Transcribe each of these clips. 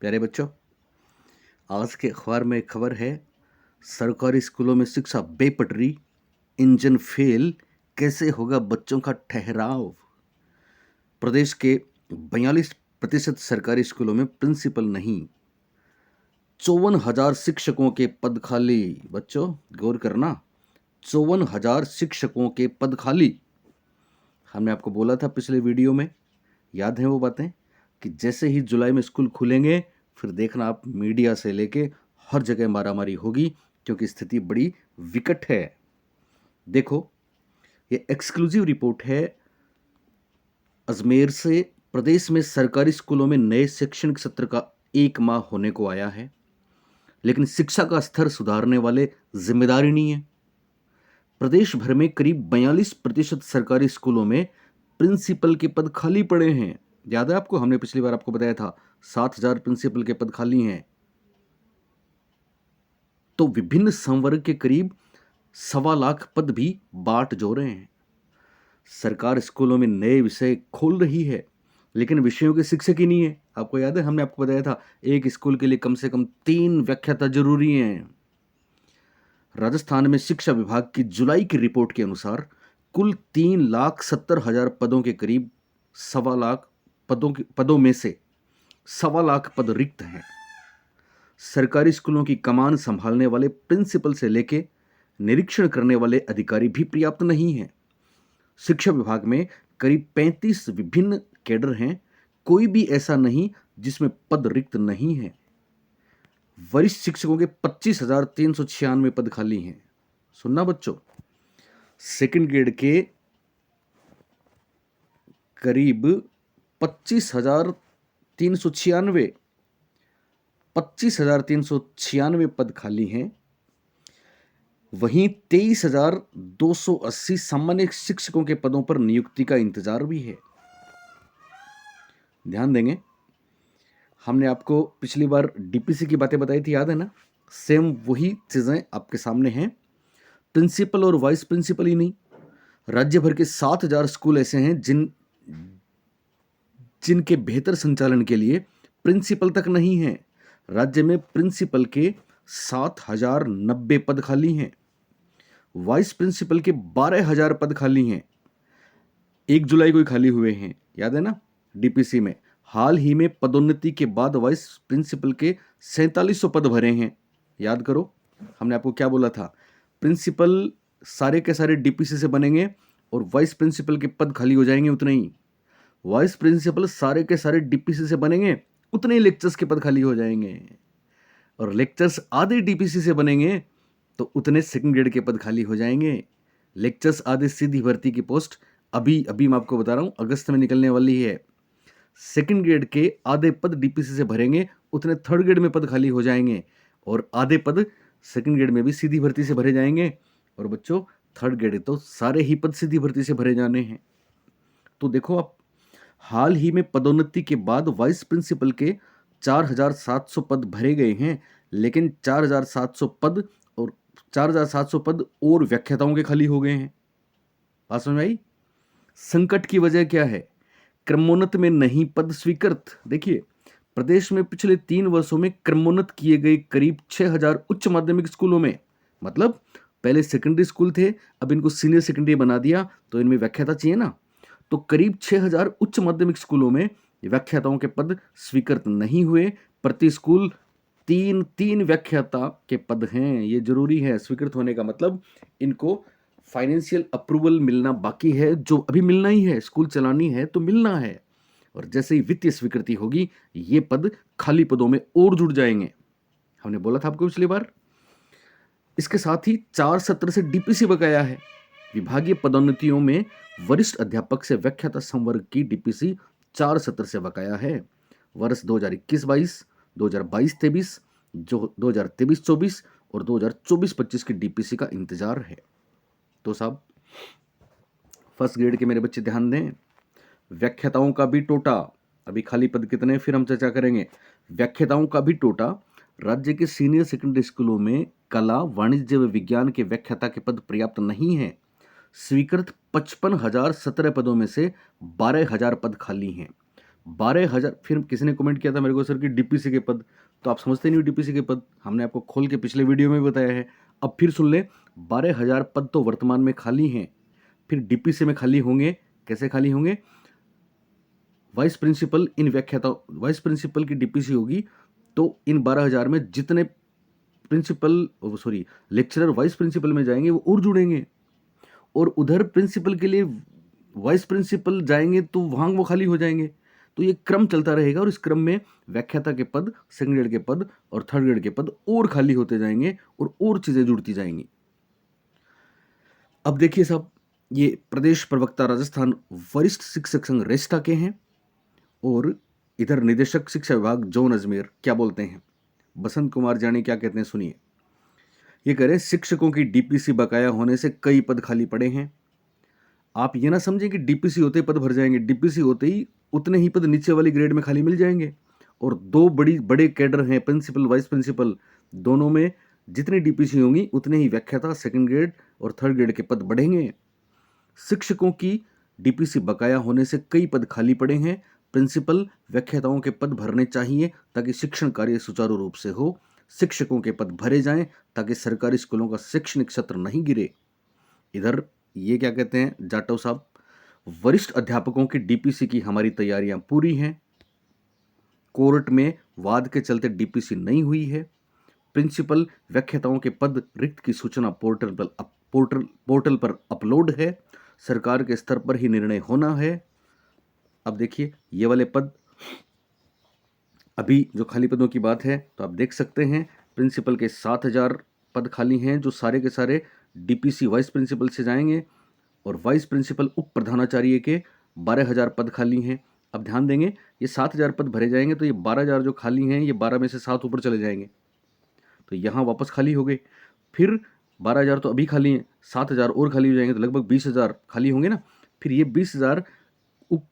प्यारे बच्चों, आज के अखबार में एक खबर है, सरकारी स्कूलों में शिक्षा बेपटरी, इंजन फेल, कैसे होगा बच्चों का ठहराव। प्रदेश के 42% सरकारी स्कूलों में प्रिंसिपल नहीं, 54,000 शिक्षकों के पद खाली। बच्चों गौर करना, 54,000 शिक्षकों के पद खाली। हमने आपको बोला था पिछले वीडियो में, याद है वो बातें, कि जैसे ही जुलाई में स्कूल खुलेंगे फिर देखना आप मीडिया से लेके हर जगह मारामारी होगी, क्योंकि स्थिति बड़ी विकट है। देखो, ये एक्सक्लूसिव रिपोर्ट है अजमेर से। प्रदेश में सरकारी स्कूलों में नए शैक्षणिक सत्र का 1 माह होने को आया है, लेकिन शिक्षा का स्तर सुधारने वाले जिम्मेदारी नहीं है। प्रदेश भर में करीब 42% सरकारी स्कूलों में प्रिंसिपल के पद खाली पड़े हैं। याद है आपको, हमने पिछली बार आपको बताया था 7,000 प्रिंसिपल के पद खाली हैं। तो विभिन्न संवर्ग के करीब 1.25 लाख पद भी बाट जो रहे हैं। सरकार स्कूलों में नए विषय खोल रही है, लेकिन विषयों के शिक्षक ही नहीं है। आपको याद है, हमने आपको बताया था एक स्कूल के लिए कम से कम 3 व्याख्याता जरूरी हैं। राजस्थान में शिक्षा विभाग की जुलाई की रिपोर्ट के अनुसार कुल 3,70,000 पदों के करीब 1.25 लाख पदों में से 1.25 लाख पद रिक्त हैं। सरकारी स्कूलों की कमान संभालने वाले प्रिंसिपल से लेके निरीक्षण करने वाले अधिकारी भी पर्याप्त नहीं हैं। शिक्षा विभाग में करीब 35 विभिन्न कैडर हैं, कोई भी ऐसा नहीं जिसमें पद रिक्त नहीं है। वरिष्ठ शिक्षकों के 25,396 पद खाली हैं। सुनना बच्चों, सेकंड ग्रेड के करीब 25,396 पद खाली हैं। वहीं 23,280 सामान्य शिक्षकों के पदों पर नियुक्ति का इंतजार भी है। ध्यान देंगे, हमने आपको पिछली बार डीपीसी की बातें बताई थी, याद है ना? सेम वही चीजें आपके सामने हैं। प्रिंसिपल और वाइस प्रिंसिपल ही नहीं, राज्य भर के 7,000 स्कूल ऐसे हैं जिनके बेहतर संचालन के लिए प्रिंसिपल तक नहीं है। राज्य में प्रिंसिपल के 7,090 पद खाली हैं, वाइस प्रिंसिपल के 12,000 पद खाली हैं। 1 जुलाई को ही खाली हुए हैं, याद है ना? डीपीसी में हाल ही में पदोन्नति के बाद वाइस प्रिंसिपल के 4,700 पद भरे हैं। याद करो, हमने आपको क्या बोला था? प्रिंसिपल सारे के सारे डीपीसी से बनेंगे और वाइस प्रिंसिपल के पद खाली हो जाएंगे उतने ही। वाइस प्रिंसिपल सारे के सारे डीपीसी से बनेंगे, उतने ही लेक्चर्स के पद खाली हो जाएंगे। और लेक्चर्स आधे डीपीसी से बनेंगे तो उतने सेकंड ग्रेड के पद खाली हो जाएंगे। लेक्चर्स आधे सीधी भर्ती की पोस्ट अभी मैं आपको बता रहा हूं, अगस्त में निकलने वाली है। सेकंड ग्रेड के आधे पद डीपीसी से भरेंगे, उतने थर्ड ग्रेड में पद खाली हो जाएंगे, और आधे पद सेकंड ग्रेड में भी सीधी भर्ती से भरे जाएंगे। और बच्चों, थर्ड ग्रेड तो सारे ही पद सीधी भर्ती से भरे जाने हैं। तो देखो, आप हाल ही में पदोन्नति के बाद वाइस प्रिंसिपल के 4,700 पद भरे गए हैं, लेकिन 4,700 पद और व्याख्याताओं के खाली हो गए हैं। बात समझ आई? संकट की वजह क्या है? क्रमोन्नत में नहीं पद स्वीकृत। देखिए, प्रदेश में पिछले 3 वर्षों में क्रमोन्नत किए गए करीब 6,000 उच्च माध्यमिक स्कूलों में, मतलब पहले सेकेंडरी स्कूल थे, अब इनको सीनियर सेकेंडरी बना दिया, तो इनमें व्याख्याता चाहिए ना। तो करीब 6,000 उच्च माध्यमिक स्कूलों में व्याख्याताओं के पद स्वीकृत नहीं हुए। प्रति स्कूल 3 व्याख्याता के पद हैं। ये जरूरी है, स्वीकृत होने का मतलब इनको फाइनेंशियल अप्रूवल मिलना बाकी है, जो अभी मिलना ही है। स्कूल चलानी है तो मिलना है, और जैसे ही वित्तीय स्वीकृति होगी ये पद खाली पदों में और जुड़ जाएंगे। हमने बोला था आपको पिछली बार। इसके साथ ही 4 सत्र से डीपीसी बकाया है। विभागीय पदोन्नतियों में वरिष्ठ अध्यापक से व्याख्याता संवर्ग की डीपीसी 4 सत्र से बकाया है। वर्ष 2021-22, 2022-23, जो 2023-24 और 2024-25 की डीपीसी का इंतजार है। तो साहब, फर्स्ट ग्रेड के मेरे बच्चे ध्यान दें, व्याख्याताओं का भी टोटा, अभी खाली पद कितने फिर हम चर्चा करेंगे। व्याख्याताओं का भी टोटा, राज्य के सीनियर सेकेंडरी स्कूलों में कला, वाणिज्य व विज्ञान के व्याख्याता के पद पर्याप्त नहीं है। स्वीकृत 55,017 पदों में से 12,000 पद खाली हैं। 12,000। फिर किसी ने कमेंट किया था मेरे को, सर कि डीपीसी के पद, तो आप समझते नहीं हो डीपीसी के पद, हमने आपको खोल के पिछले वीडियो में बताया है। अब फिर सुन ले, 12,000 पद तो वर्तमान में खाली हैं, फिर डीपीसी में खाली होंगे। कैसे खाली होंगे? वाइस प्रिंसिपल इन व्याख्याता, वाइस प्रिंसिपल की डीपीसी होगी तो इन 12,000 में जितने principal, sorry, lecturer vice principal में जाएंगे वो और जुड़ेंगे, और उधर प्रिंसिपल के लिए वाइस प्रिंसिपल जाएंगे तो वहां वो खाली हो जाएंगे। तो ये क्रम चलता रहेगा, और इस क्रम में व्याख्याता के पद, सेकंड ग्रेड के पद और थर्ड ग्रेड के पद और खाली होते जाएंगे और चीजें जुड़ती जाएंगी। अब देखिए साहब, ये प्रदेश प्रवक्ता राजस्थान वरिष्ठ शिक्षक संघ रेस्टा के हैं, और इधर निदेशक शिक्षा विभाग जोन अजमेर क्या बोलते हैं, बसंत कुमार जानी क्या कहते हैं, सुनिए। ये कह रहे हैं शिक्षकों की डीपीसी बकाया होने से कई पद खाली पड़े हैं। आप ये ना समझें कि डीपीसी होते ही पद भर जाएंगे, डीपीसी होते ही उतने ही पद नीचे वाली ग्रेड में खाली मिल जाएंगे। और दो बड़े कैडर हैं, प्रिंसिपल वाइस प्रिंसिपल, दोनों में जितनी डीपीसी होंगी उतने ही व्याख्याता सेकंड ग्रेड और थर्ड ग्रेड के पद बढ़ेंगे। शिक्षकों की डीपीसी बकाया होने से कई पद खाली पड़े हैं। प्रिंसिपल व्याख्याताओं के पद भरने चाहिए ताकि शिक्षण कार्य सुचारू रूप से हो। शिक्षकों के पद भरे जाएं ताकि सरकारी स्कूलों का शैक्षणिक सत्र नहीं गिरे। इधर ये क्या कहते हैं जाटव साहब, वरिष्ठ अध्यापकों की डीपीसी की हमारी तैयारियां पूरी हैं, कोर्ट में वाद के चलते डीपीसी नहीं हुई है। प्रिंसिपल व्याख्याताओं के पद रिक्त की सूचना पोर्टल पर अपलोड है। सरकार के स्तर पर ही निर्णय होना है। अब देखिए ये वाले पद, अभी जो खाली पदों की बात है तो आप देख सकते हैं प्रिंसिपल के 7,000 पद खाली हैं जो सारे के सारे डीपीसी वाइस प्रिंसिपल से जाएंगे, और वाइस प्रिंसिपल उप प्रधानाचार्य के 12,000 पद खाली हैं। अब ध्यान देंगे, ये 7,000 पद भरे जाएंगे तो ये 12,000 जो खाली हैं ये 12 में से 7 ऊपर चले जाएंगे, तो यहाँ वापस खाली हो गए। फिर 12,000 तो अभी खाली हैं, 7,000 और खाली हो जाएंगे तो लगभग 20,000 खाली होंगे ना। फिर ये 20,000 उप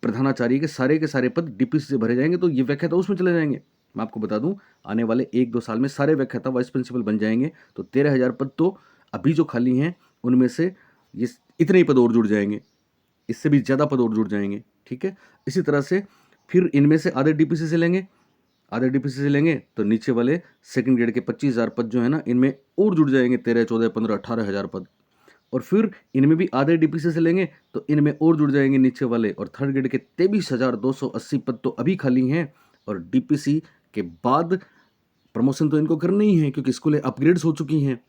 प्रधानाचार्य के सारे पद डीपीसी से भरे जाएंगे, तो ये व्याख्याता उसमें चले जाएंगे। मैं आपको बता दूं, आने वाले 1-2 साल में सारे व्याख्याता वाइस प्रिंसिपल बन जाएंगे, तो 13,000 पद तो अभी जो खाली हैं उनमें से ये इतने ही पद और जुड़ जाएंगे, इससे भी ज़्यादा पद और जुड़ जाएंगे। ठीक है, इसी तरह से फिर इनमें से आधे डीपीसी से लेंगे, आधे डीपीसी से लेंगे तो नीचे वाले सेकंड ग्रेड के 25,000 पद जो है ना, इनमें और जुड़ जाएंगे 13, 14, 15, 18,000 पद। और फिर इनमें भी आधे डीपीसी से लेंगे तो इनमें और जुड़ जाएंगे नीचे वाले, और थर्ड ग्रेड के 23,280 पद तो अभी खाली हैं, और डीपीसी के बाद प्रमोशन तो इनको करना ही है क्योंकि स्कूलें अपग्रेड्स हो चुकी हैं,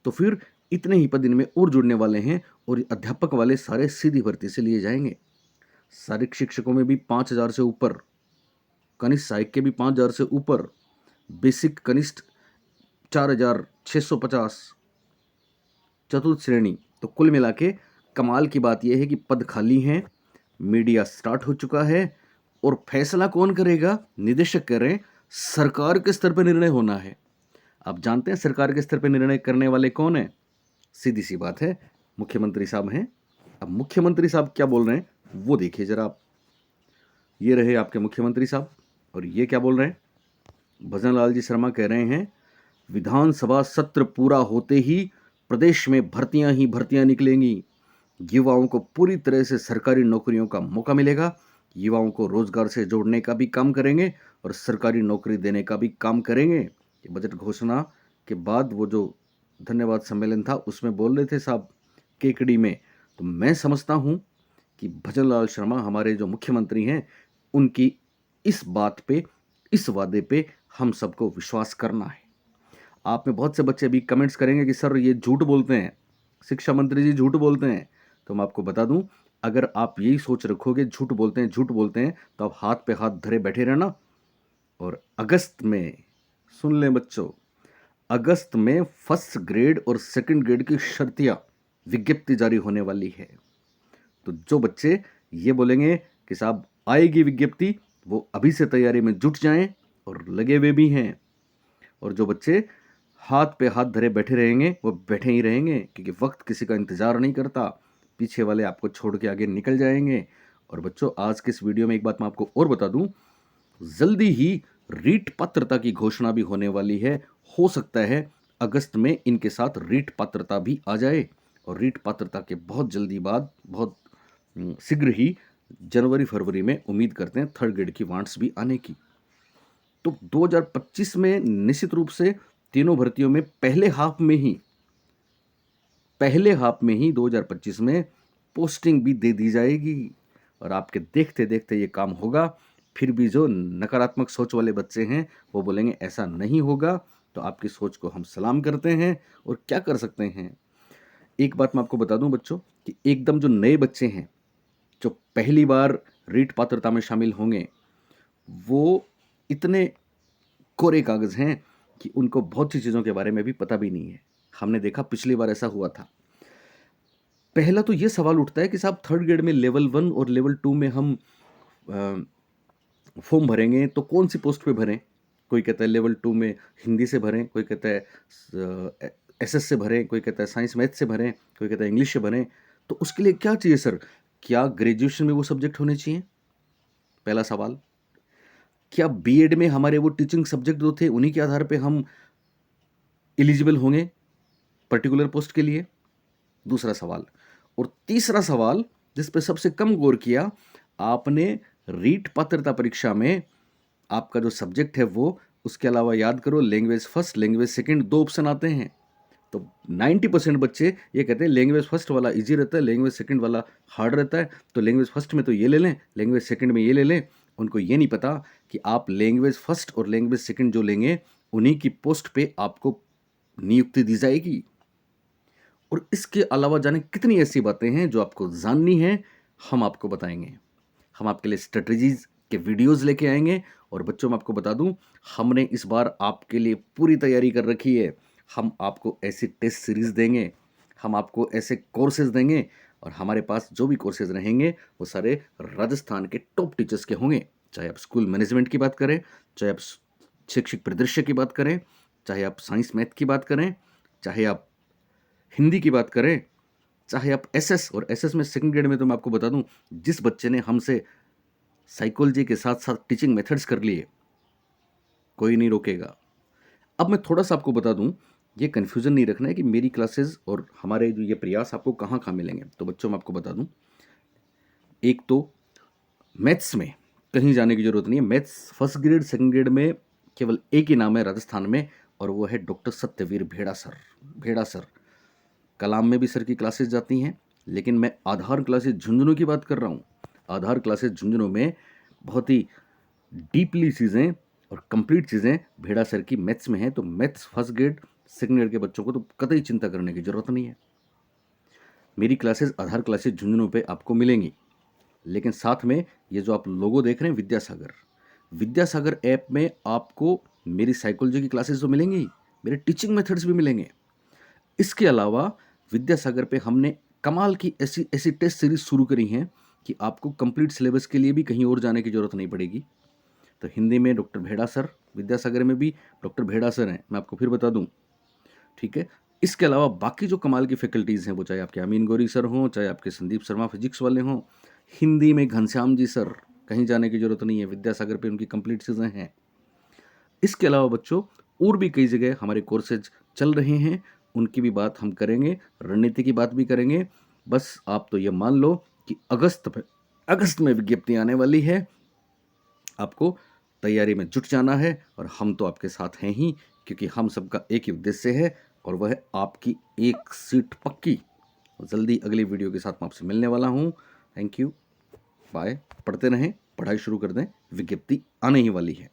तो फिर इतने ही पद इनमें और जुड़ने वाले हैं, और अध्यापक वाले सारे सीधी भर्ती से लिए जाएंगे। शारीरिक शिक्षकों में भी 5,000 से ऊपर, कनिष्ठ सहायक के भी 5,000 से ऊपर, बेसिक कनिष्ठ 4,650, चतुर्थ श्रेणी। तो कुल मिला के कमाल की बात यह है कि पद खाली हैं, मीडिया स्टार्ट हो चुका है, और फैसला कौन करेगा? निदेशक करें, सरकार के स्तर पर निर्णय होना है। आप जानते हैं सरकार के स्तर पर निर्णय करने वाले कौन है? सीधी सी बात है, मुख्यमंत्री साहब हैं। अब मुख्यमंत्री साहब क्या बोल रहे हैं वो देखिए जरा आप। ये रहे आपके मुख्यमंत्री साहब, और ये क्या बोल रहे हैं? भजन लाल जी शर्मा कह रहे हैं, विधानसभा सत्र पूरा होते ही प्रदेश में भर्तियां ही भर्तियां निकलेंगी। युवाओं को पूरी तरह से सरकारी नौकरियों का मौका मिलेगा। युवाओं को रोजगार से जोड़ने का भी काम करेंगे और सरकारी नौकरी देने का भी काम करेंगे। ये बजट घोषणा के बाद वो जो धन्यवाद सम्मेलन था उसमें बोल रहे थे साहब केकड़ी में। तो मैं समझता हूँ कि भजन लाल शर्मा हमारे जो मुख्यमंत्री हैं, उनकी इस बात पे, इस वादे पे हम सबको विश्वास करना है। आप में बहुत से बच्चे भी कमेंट्स करेंगे कि सर ये झूठ बोलते हैं, शिक्षा मंत्री जी झूठ बोलते हैं। तो मैं आपको बता दूं, अगर आप यही सोच रखोगे झूठ बोलते हैं झूठ बोलते हैं, तो आप हाथ पे हाथ धरे बैठे रहना। और अगस्त में, सुन लें बच्चों, अगस्त में फर्स्ट ग्रेड और सेकंड ग्रेड की शर्तियां विज्ञप्ति जारी होने वाली है। तो जो बच्चे ये बोलेंगे कि साहब आएगी विज्ञप्ति, वो अभी से तैयारी में जुट जाएं, और लगे हुए भी हैं। और जो बच्चे हाथ पे हाथ धरे बैठे रहेंगे वो बैठे ही रहेंगे, क्योंकि वक्त किसी का इंतजार नहीं करता, पीछे वाले आपको छोड़ के आगे निकल जाएंगे। और बच्चों, आज के इस वीडियो में एक बात मैं आपको और बता दूं, जल्दी ही रीट पात्रता की घोषणा भी होने वाली है। हो सकता है अगस्त में इनके साथ रीट पात्रता भी आ जाए, और रीट पात्रता के बहुत जल्दी बाद, बहुत शीघ्र ही जनवरी फरवरी में उम्मीद करते हैं थर्ड ग्रेड की वांट्स भी आने की। तो 2025 में निश्चित रूप से तीनों भर्तियों में पहले हाफ में ही 2025 में पोस्टिंग भी दे दी जाएगी और आपके देखते देखते ये काम होगा। फिर भी जो नकारात्मक सोच वाले बच्चे हैं वो बोलेंगे ऐसा नहीं होगा, तो आपकी सोच को हम सलाम करते हैं और क्या कर सकते हैं। एक बात मैं आपको बता दूं बच्चों कि एकदम जो नए बच्चे हैं जो पहली बार रीट पात्रता में शामिल होंगे, वो इतने कोरे कागज हैं कि उनको बहुत सी चीज़ों के बारे में भी पता भी नहीं है। हमने देखा पिछली बार ऐसा हुआ था। पहला तो ये सवाल उठता है कि साहब थर्ड ग्रेड में लेवल 1 और लेवल 2 में हम फॉर्म भरेंगे तो कौन सी पोस्ट पे भरें। कोई कहता है लेवल 2 में हिंदी से भरें, कोई कहता है एसएस से भरें, कोई कहता है साइंस मैथ से भरें, कोई कहता है इंग्लिश से भरें। तो उसके लिए क्या चाहिए सर? क्या ग्रेजुएशन में वो सब्जेक्ट होने चाहिए? पहला सवाल। क्या बीएड में हमारे वो टीचिंग सब्जेक्ट जो थे उन्हीं के आधार पे हम एलिजिबल होंगे पर्टिकुलर पोस्ट के लिए? दूसरा सवाल। और तीसरा सवाल जिस पे सबसे कम गौर किया आपने, रीट पात्रता परीक्षा में आपका जो सब्जेक्ट है वो, उसके अलावा याद करो language first language second 2 option आते हैं। तो 90% बच्चे ये कहते हैं लैंग्वेज फर्स्ट वाला इजी रहता है, लैंग्वेज सेकंड वाला हार्ड रहता है, तो लैंग्वेज फर्स्ट में तो ये ले लें, लैंग्वेज सेकंड में ये ले लें। उनको ये नहीं पता कि आप लैंग्वेज फर्स्ट और लैंग्वेज सेकंड जो लेंगे उन्हीं की पोस्ट पे आपको नियुक्ति दी जाएगी। और इसके अलावा जाने कितनी ऐसी बातें हैं जो आपको जाननी है, हम आपको बताएंगे। हम आपके लिए स्ट्रेटजीज के वीडियोस लेके आएंगे। और बच्चों मैं आपको बता दूं, हमने इस बार आपके लिए पूरी तैयारी कर रखी है। हम आपको ऐसी टेस्ट सीरीज देंगे, हम आपको ऐसे कोर्सेज देंगे, और हमारे पास जो भी कोर्सेज रहेंगे वो सारे राजस्थान के टॉप टीचर्स के होंगे। चाहे आप स्कूल मैनेजमेंट की बात करें, चाहे आप शैक्षिक परिदृश्य की बात करें, चाहे आप साइंस मैथ की बात करें, चाहे आप हिंदी की बात करें, चाहे आप एसएस, और एसएस में सेकंड ग्रेड में तो मैं आपको बता दूं, जिस बच्चे ने हमसे साइकोलॉजी के साथ साथ टीचिंग मेथड्स कर लिए, कोई नहीं रोकेगा। अब मैं थोड़ा सा आपको बता दूं, ये कन्फ्यूजन नहीं रखना है कि मेरी क्लासेस और हमारे जो ये प्रयास आपको कहाँ कहाँ मिलेंगे। तो बच्चों मैं आपको बता दूं, एक तो मैथ्स में कहीं जाने की जरूरत नहीं है। Maths first grade second grade में केवल एक ही नाम है राजस्थान में, और वो है डॉक्टर सत्यवीर भेड़ा सर। भेड़ा सर कलाम में भी सर की क्लासेस जाती हैं, लेकिन मैं आधार क्लासेस झुंझुनू की बात कर रहा हूँ। आधार क्लासेस झुंझुनू में बहुत ही डीपली चीज़ें और कंप्लीट चीज़ें भेड़ा सर की मैथ्स में हैं। तो maths first grade second grade के बच्चों को तो कतई चिंता करने की ज़रूरत नहीं है। मेरी क्लासेस आधार क्लासेस झुंझुनू पे आपको मिलेंगी, लेकिन साथ में ये जो आप लोगो देख रहे हैं विद्यासागर, विद्यासागर ऐप में आपको मेरी साइकोलॉजी की क्लासेस तो मिलेंगी, मेरे टीचिंग मेथड्स भी मिलेंगे। इसके अलावा विद्यासागर पे हमने कमाल की ऐसी ऐसी टेस्ट सीरीज शुरू करी हैं कि आपको कंप्लीट सिलेबस के लिए भी कहीं और जाने की जरूरत नहीं पड़ेगी। तो हिंदी में डॉक्टर भेड़ा सर, विद्यासागर में भी डॉक्टर भेड़ा सर हैं, मैं आपको फिर बता दूं, ठीक है। इसके अलावा बाकी जो कमाल की फैकल्टीज़ हैं, वो चाहे आपके अमीन गौरी सर हों, चाहे आपके संदीप शर्मा फिजिक्स वाले हों, हिंदी में घनश्याम जी सर, कहीं जाने की जरूरत नहीं है, विद्यासागर पे उनकी कंप्लीट चीज़ें हैं। इसके अलावा बच्चों और भी कई जगह हमारे कोर्सेज चल रहे हैं, उनकी भी बात हम करेंगे, रणनीति की बात भी करेंगे। बस आप तो ये मान लो कि अगस्त में विज्ञप्ति आने वाली है। आपको तैयारी में जुट जाना है, और हम तो आपके साथ हैं ही, क्योंकि हम सबका एक ही उद्देश्य है, और वह है आपकी एक सीट पक्की। जल्दी अगली वीडियो के साथ मैं आपसे मिलने वाला हूँ। Thank you, bye. पढ़ते रहें, पढ़ाई शुरू कर दें, विज्ञप्ति आने ही वाली है।